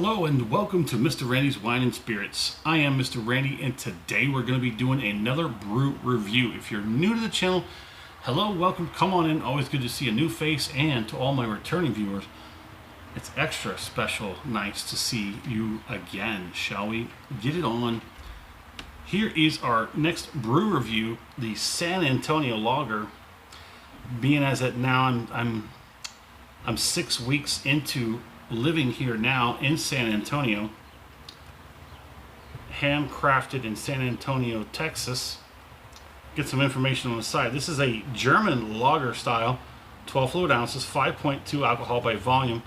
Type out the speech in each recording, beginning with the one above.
Hello and welcome to Mr. Randy's Wine and Spirits. I am Mr. Randy and today we're going to be doing another brew review. If you're new to the channel, hello, welcome, come on in. Always good to see a new face, and to all my returning viewers, it's extra special nice to see you again. Shall we get it on? Here is our next brew review, the San Antonio Lager. Being as that now I'm 6 weeks into living here now in San Antonio, handcrafted in San Antonio, Texas. Get some information on the side. This is a German lager style, 12 fluid ounces, 5.2 alcohol by volume.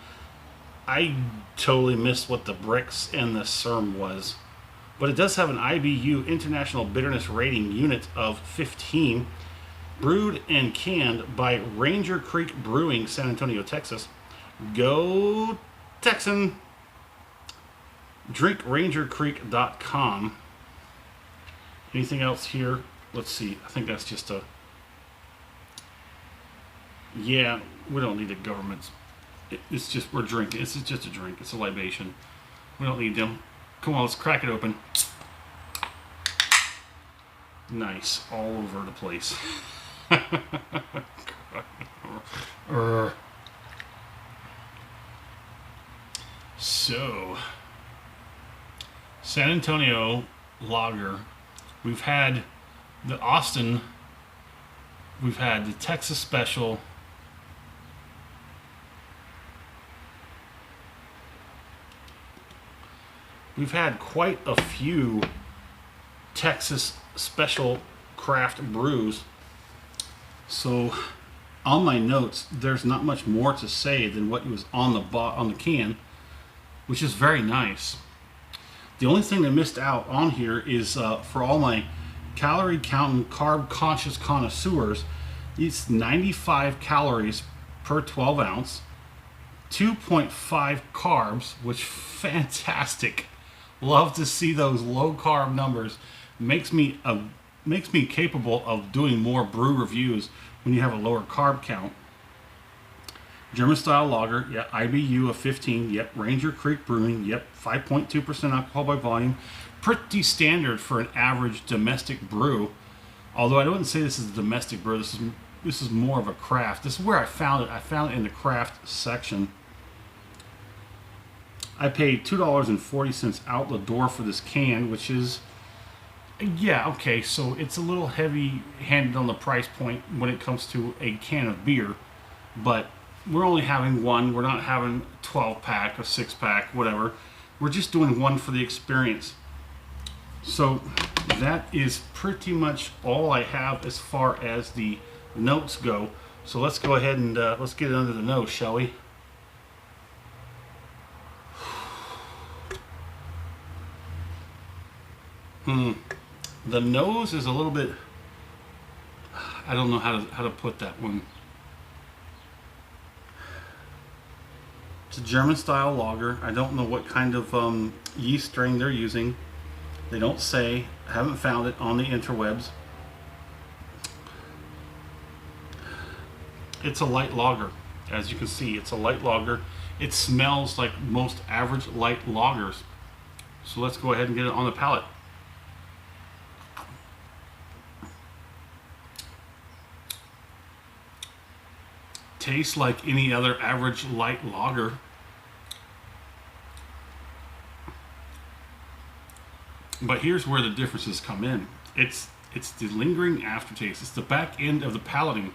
I totally missed what the Brix and the CERM was, but it does have an IBU, International Bitterness Rating unit, of 15. Brewed and canned by Ranger Creek Brewing, San Antonio, Texas. Go Texan! DrinkRangerCreek.com. Anything else here? Let's see. I think that's just a... Yeah, we don't need the government's. It's just, we're drinking. This is just a drink. It's a libation. We don't need them. Come on, let's crack it open. Nice. All over the place. So, San Antonio Lager. We've had the Austin. We've had the Texas Special. We've had quite a few Texas Special craft brews. So, on my notes, there's not much more to say than what was on the can, which is very nice. The only thing that missed out on here is for all my calorie counting, carb conscious connoisseurs, it's 95 calories per 12 ounce, 2.5 carbs, which fantastic. Love to see those low carb numbers. Makes me capable of doing more brew reviews when you have a lower carb count. German style lager, yeah, IBU of 15, yep, Ranger Creek Brewing, yep, 5.2% alcohol by volume. Pretty standard for an average domestic brew. Although I wouldn't say this is a domestic brew, this is more of a craft. This is where I found it. I found it in the craft section. I paid $2.40 out the door for this can, which is, yeah, okay, so it's a little heavy-handed on the price point when it comes to a can of beer, but we're only having one. We're not having a 12-pack, a 6-pack, whatever. We're just doing one for the experience. So that is pretty much all I have as far as the notes go. So let's go ahead and let's get it under the nose, shall we? The nose is a little bit, I don't know how to put that one. It's a German style lager. I don't know what kind of yeast strain they're using. They don't say. I haven't found it on the interwebs. It's a light lager. As you can see, it's a light lager. It smells like most average light lagers. So let's go ahead and get it on the palate. Tastes like any other average light lager. But here's where the differences come in. It's the lingering aftertaste. It's the back end of the palating.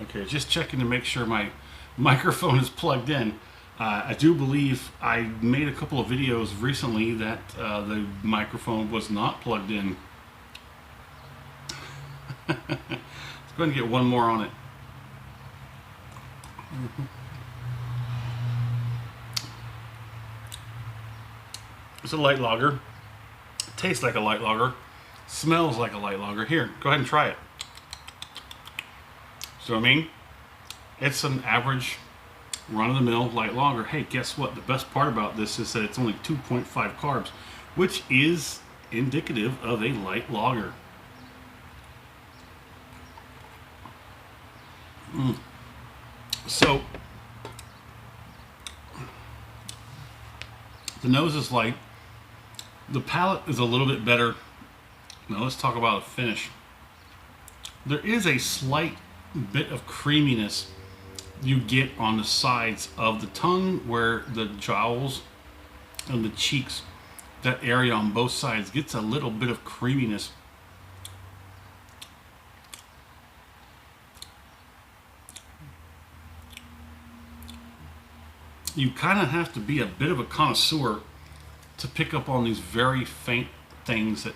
Okay, just checking to make sure my microphone is plugged in. I do believe I made a couple of videos recently that the microphone was not plugged in. Let's go ahead and get one more on it. It's a light lager. Tastes like a light lager. Smells like a light lager. Here, go ahead and try it. So I mean, it's an average run-of-the-mill light lager. Hey, guess what? The best part about this is that it's only 2.5 carbs, which is indicative of a light lager. So The nose is light. The palate is a little bit better. Now let's talk about the finish. There is a slight bit of creaminess you get on the sides of the tongue, where the jowls and the cheeks, that area on both sides gets a little bit of creaminess. You kind of have to be a bit of a connoisseur to pick up on these very faint things, that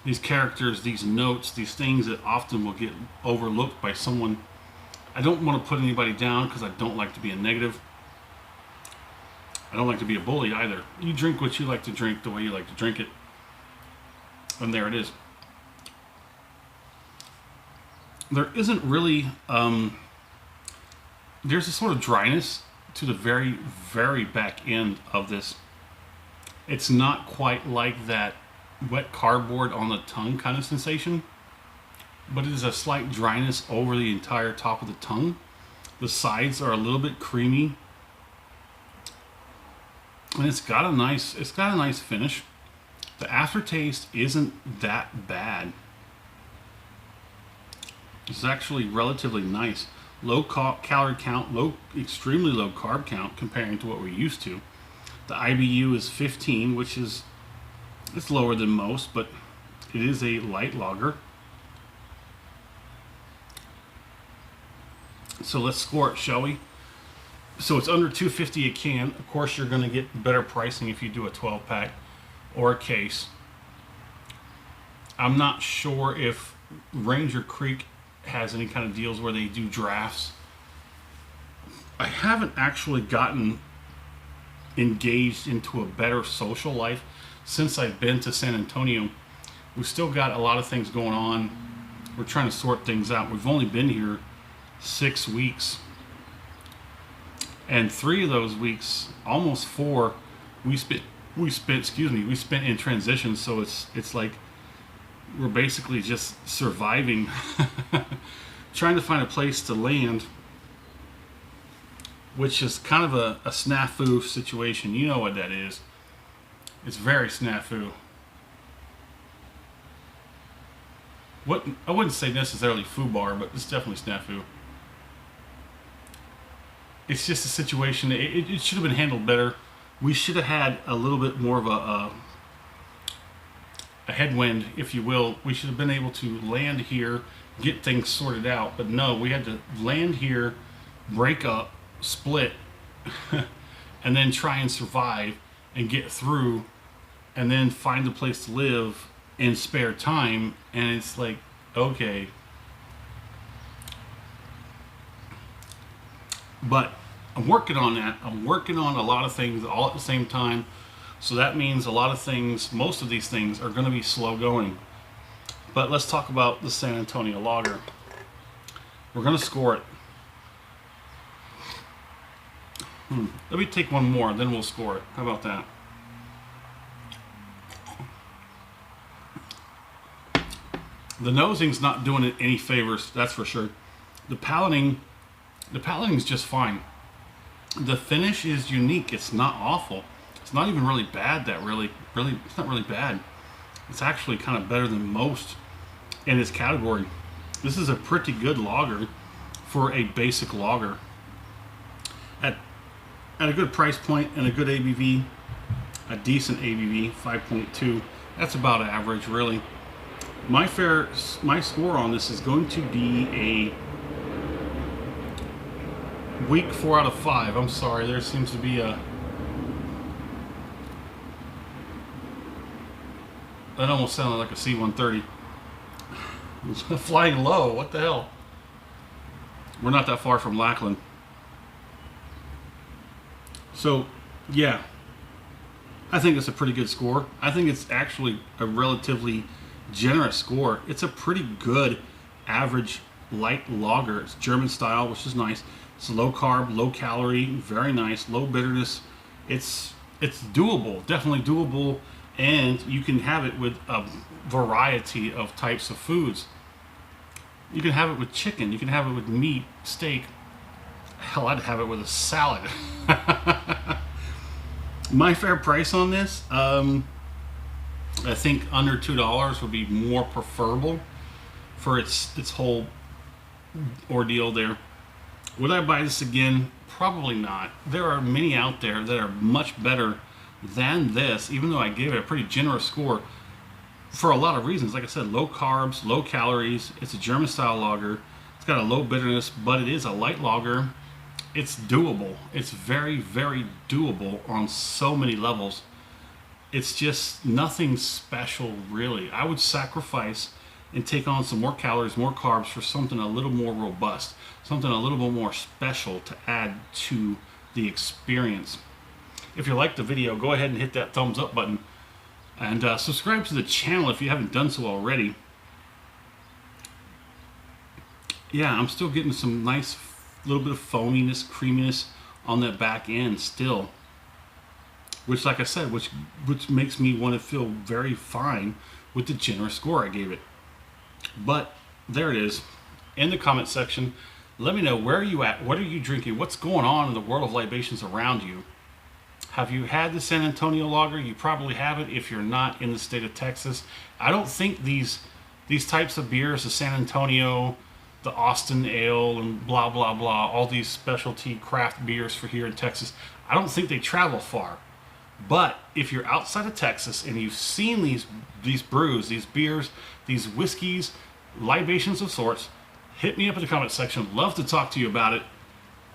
these characters, these notes, these things that often will get overlooked by someone. I don't want to put anybody down because I don't like to be a negative. I don't like to be a bully either. You drink what you like to drink the way you like to drink it. And there it is. There isn't really, there's a sort of dryness to the very, very back end of this. It's not quite like that wet cardboard on the tongue kind of sensation, but it is a slight dryness over the entire top of the tongue. The sides are a little bit creamy, and it's got a nice finish. The aftertaste isn't that bad. It's actually relatively nice. Low calorie count, extremely low carb count comparing to what we're used to. The IBU is 15, which is, it's lower than most, but it is a light lager. So let's score it, shall we? So it's under $2.50 a can. Of course, you're going to get better pricing if you do a 12-pack or a case. I'm not sure if Ranger Creek has any kind of deals where they do drafts. I haven't actually gotten engaged into a better social life since I've been to San Antonio. We've still got a lot of things going on. We're trying to sort things out. We've only been here 6 weeks, and 3 of those weeks, almost 4, we spent in transition. So it's like we're basically just surviving, trying to find a place to land, which is kind of a snafu situation. You know what that is. It's very snafu. I wouldn't say necessarily foobar, but it's definitely snafu. It's just a situation. It should have been handled better. We should have had a little bit more of a headwind, if you will. We should have been able to land here, get things sorted out. But no, we had to land here, break up, split, and then try and survive and get through, and then find a place to live in spare time. And it's like, okay. But I'm working on that. I'm working on a lot of things all at the same time. So that means a lot of things, most of these things are going to be slow going. But let's talk about the San Antonio Lager. We're going to score it. Let me take one more, then we'll score it. How about that? The nosing's not doing it any favors, that's for sure. The palating's just fine. The finish is unique. It's not awful. It's not even really bad. It's not really bad. It's actually kind of better than most in its category. This is a pretty good lager for a basic lager. At a good price point and a good ABV, a decent ABV, 5.2. That's about average, really. My score on this is going to be a weak 4 out of 5. I'm sorry, there seems to be a... That almost sounded like a C-130. Flying low, what the hell? We're not that far from Lackland. So, yeah. I think it's a pretty good score. I think it's actually a relatively generous score. It's a pretty good average light lager. It's German style, which is nice. It's low carb, low calorie, very nice, low bitterness. It's doable, definitely doable, and you can have it with a variety of types of foods. You can have it with chicken, you can have it with meat, steak. Hell, I'd have it with a salad. My fair price on this, I think under $2 would be more preferable for its whole ordeal there. Would I buy this again? Probably not. There are many out there that are much better than this, even though I gave it a pretty generous score for a lot of reasons. Like I said, low carbs, low calories. It's a German style lager. It's got a low bitterness, but it is a light lager. It's doable. It's very, very doable on so many levels. It's just nothing special, really. I would sacrifice and take on some more calories, more carbs for something a little more robust, something a little bit more special to add to the experience. If you liked the video, go ahead and hit that thumbs up button and subscribe to the channel if you haven't done so already. Yeah, I'm still getting some nice little bit of foaminess, creaminess on that back end still, which, like I said, which makes me want to feel very fine with the generous score I gave it. But there it is. In the comment section, let me know, where are you at? What are you drinking? What's going on in the world of libations around you? Have you had the San Antonio lager? You probably haven't if you're not in the state of Texas. I don't think these types of beers, the San Antonio, the Austin Ale, and blah, blah, blah, all these specialty craft beers for here in Texas, I don't think they travel far. But if you're outside of Texas and you've seen these brews, these beers, these whiskeys, libations of sorts, hit me up in the comment section. Love to talk to you about it.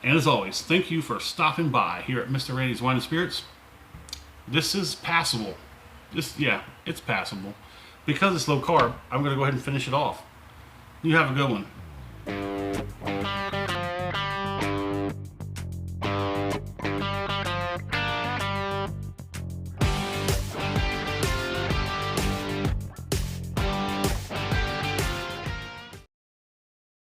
And as always, thank you for stopping by here at Mr. Randy's Wine and Spirits. This is passable. Yeah, it's passable. Because it's low carb, I'm going to go ahead and finish it off. You have a good one.